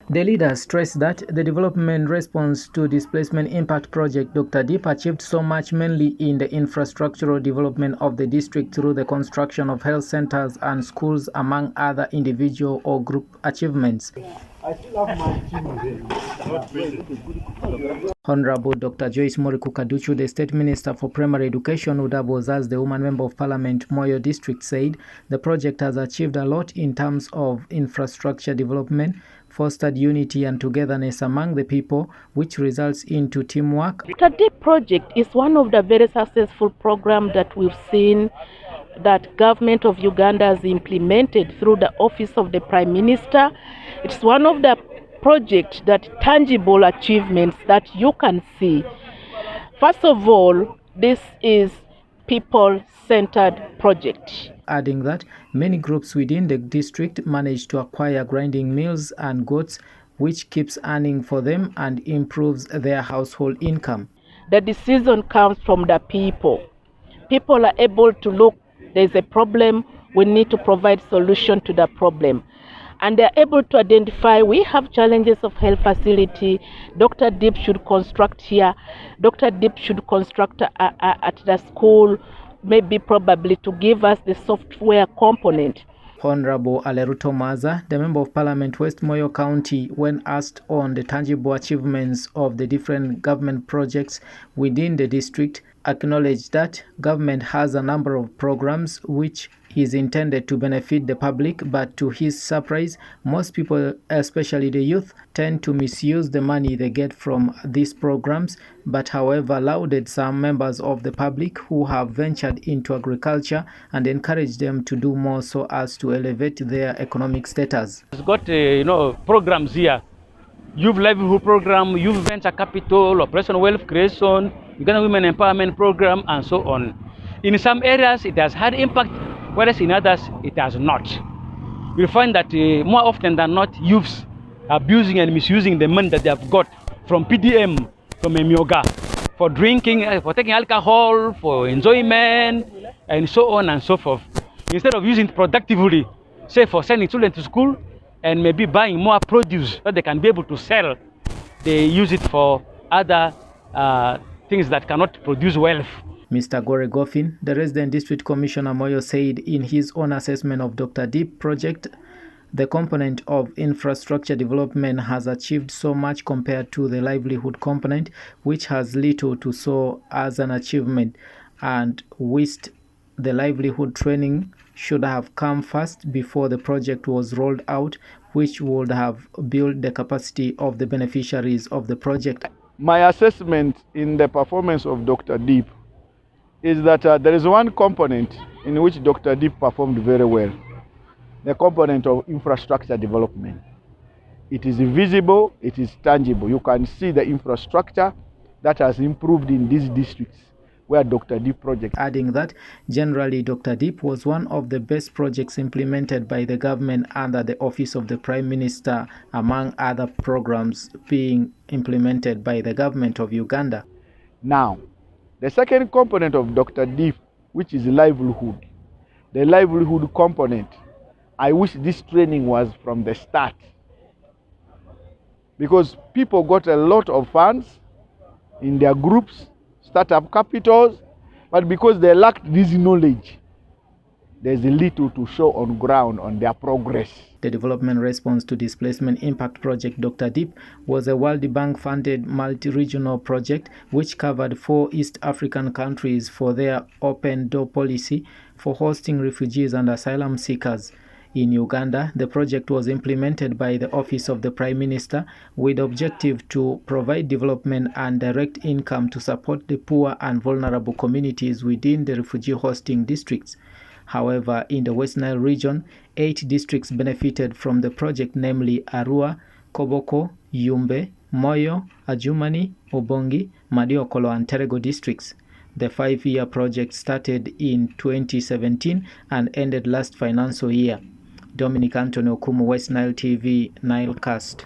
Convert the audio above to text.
The leader stressed that the development response to displacement impact project Drdip achieved so much mainly in the infrastructural development of the district through the construction of health centers and schools, among other individual or group achievements. Honorable Dr. Joyce Moriku Kaduchu, the State Minister for Primary Education, who doubles as the woman member of Parliament Moyo District, said the project has achieved a lot in terms of infrastructure development, fostered unity and togetherness among the people, which results into teamwork. The Drdip project is one of the very successful programs that we've seen that government of Uganda has implemented through the office of the Prime Minister. It's one of the projects that tangible achievements that you can see. First of all, this is people-centered project. Adding that many groups within the district managed to acquire grinding mills and goats, which keeps earning for them and improves their household income. The decision comes from the people. People are able to look, there's a problem, we need to provide solution to the problem. And they're able to identify, we have challenges of health facility, Drdip should construct here, Drdip should construct at the school, maybe probably to give us the software component. Honorable Aleruto Maza, the Member of Parliament West Moyo County, when asked on the tangible achievements of the different government projects within the district, acknowledged that government has a number of programs which is intended to benefit the public, but to his surprise, most people, especially the youth, tend to misuse the money they get from these programs, but however lauded some members of the public who have ventured into agriculture and encouraged them to do more so as to elevate their economic status. It's got programs here, youth livelihood program, youth venture capital, operation wealth creation, Uganda women empowerment program, and so on. In some areas it has had impact, whereas in others it has not. You'll find that more often than not, youths are abusing and misusing the money that they have got from PDM, from Emyoga, for drinking, for taking alcohol, for enjoyment, and so on and so forth. Instead of using it productively, say for sending children to school and maybe buying more produce that they can be able to sell, they use it for other things that cannot produce wealth. Mr. Gore Goffin, the resident district commissioner Moyo, said in his own assessment of Drdip project, the component of infrastructure development has achieved so much compared to the livelihood component, which has little to show as an achievement, and wished the livelihood training should have come first before the project was rolled out, which would have built the capacity of the beneficiaries of the project. My assessment in the performance of Drdip is that there is one component in which Drdip performed very well, the component of infrastructure development. It is visible, it is tangible. You can see the infrastructure that has improved in these districts where Drdip project. Adding that generally Drdip was one of the best projects implemented by the government under the office of the Prime Minister, among other programs being implemented by the government of Uganda. Now, the second component of Drdip, which is livelihood, the livelihood component, I wish this training was from the start, because people got a lot of funds in their groups, startup capitals, but because they lacked this knowledge, there's little to show on ground on their progress. The development response to displacement impact project Drdip was a World Bank funded multi-regional project which covered 4 East African countries for their open door policy for hosting refugees and asylum seekers. In Uganda, the project was implemented by the Office of the Prime Minister with the objective to provide development and direct income to support the poor and vulnerable communities within the refugee hosting districts. However, in the West Nile region, 8 districts benefited from the project, namely Arua, Koboko, Yumbe, Moyo, Adjumani, Obongi, Madiokolo and Terego districts. The 5-year project started in 2017 and ended last financial year. Dominic Anthony Okumu, West Nile TV, Nilecast.